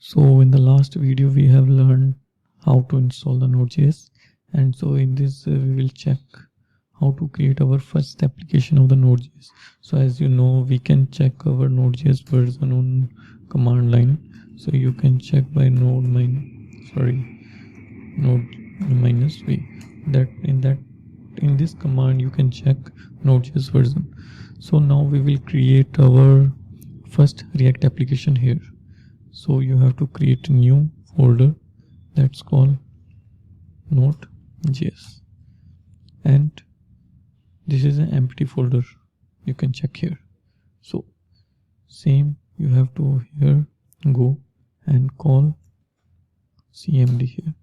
So in the last video we have learned how to install the Node.js, and so in this we will check how to create our first application of the Node.js. So as you know, we can check our Node.js version on command line. So you can check by node minus v. In this command you can check Node.js version. So now we will create our first React application here. So you have to create a new folder that's called node.js, and this is an empty folder. You can check here. So same, you have to here go and call cmd here.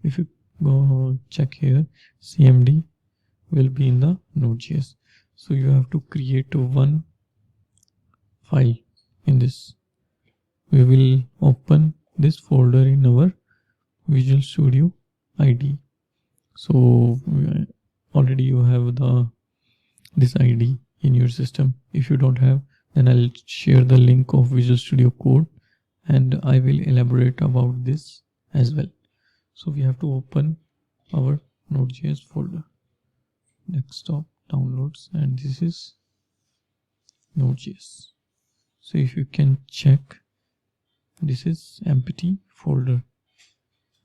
If you go check here, cmd will be in the node.js. So you have to create one file in this. We will open this folder in our Visual Studio ID. So already you have this ID in your system. If you don't have, then I'll share the link of Visual Studio Code and I will elaborate about this as well. So we have to open our Node.js folder, desktop, downloads, and this is Node.js. So if you can check, this is empty folder.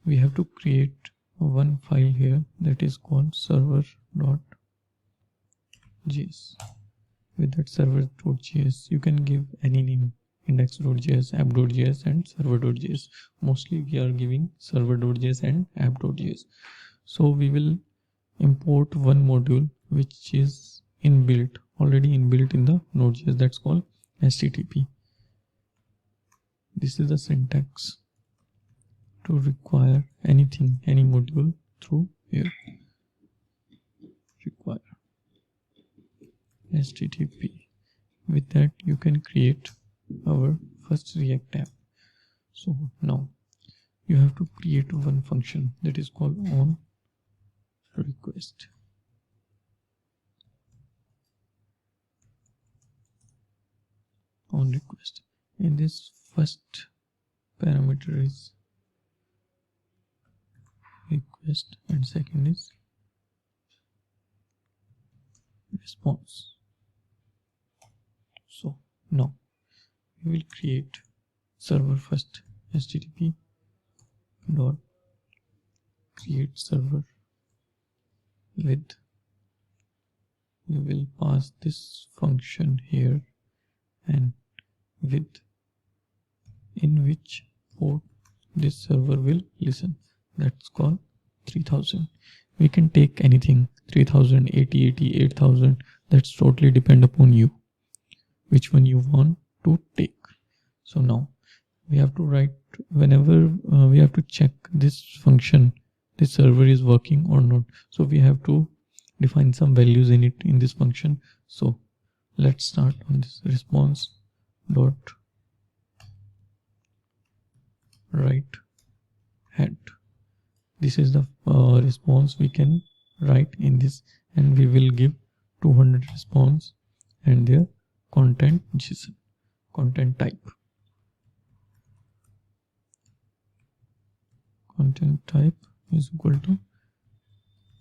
We have to create one file here that is called server.js. With that server.js, you can give any name: index.js, app.js, and server.js. Mostly we are giving server.js and app.js. So we will import one module which is already inbuilt in the Node.js, that's called HTTP. This is the syntax to require anything, any module through here. Require HTTP. With that you can create our first React app. So now you have to create one function that is called onRequest. OnRequest. In this, first parameter is request and second is response. So now we will create server first. HTTP dot create server with, we will pass this function here, and with in which port this server will listen. That's called 3000. We can take anything, 3000, 8080, 8000. That's totally depend upon you, which one you want to take. So now we have to write, whenever we have to check this function, this server is working or not. So we have to define some values in it, in this function. So let's start on this response dot write head. This is the response we can write in this, and we will give 200 response and their content JSON, content type. Content type is equal to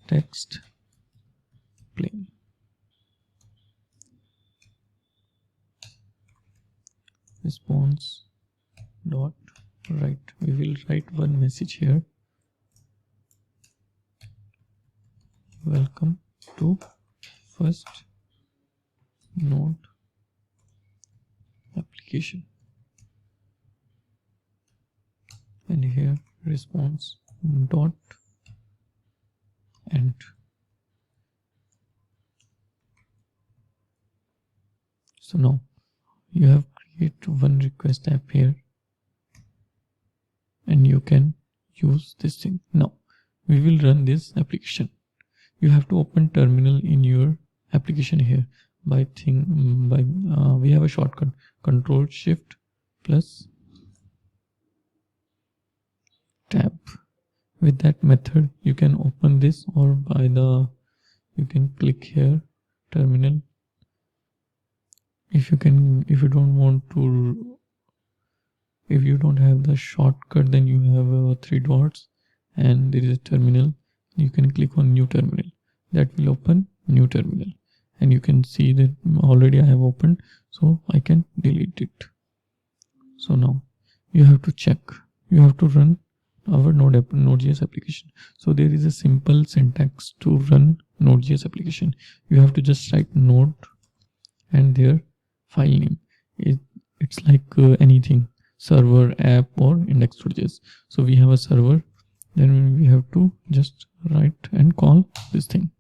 text plain. Response dot write. We will write one message here. Welcome to first Node application. And here response dot end. So now you have created one request app here, and you can use this thing. Now we will run this application. You have to open terminal in your application here we have a shortcut, Control Shift plus tab. With that method you can open this, or you can click here terminal. If you don't want to If you don't have the shortcut, then you have 3 dots and there is a terminal. You can click on new terminal. That will open new terminal, and you can see that already I have opened, so I can delete it. So now you have to check, you have to run our Node.js application. So there is a simple syntax to run Node.js application. You have to just write node and their file name. It's like anything, server, app, or index.js. So we have a server, then we have to just write and call this thing.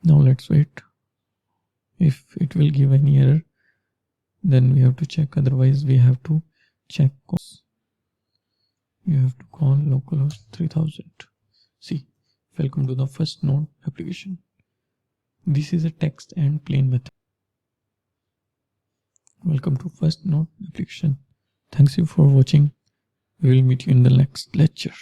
Now let's wait. If it will give any error, then we have to check. Otherwise we have to check. You have to call localhost 3000. See, welcome to the first node application. This is a text and plain method. Welcome to first node application. Thanks you for watching. We will meet you in the next lecture.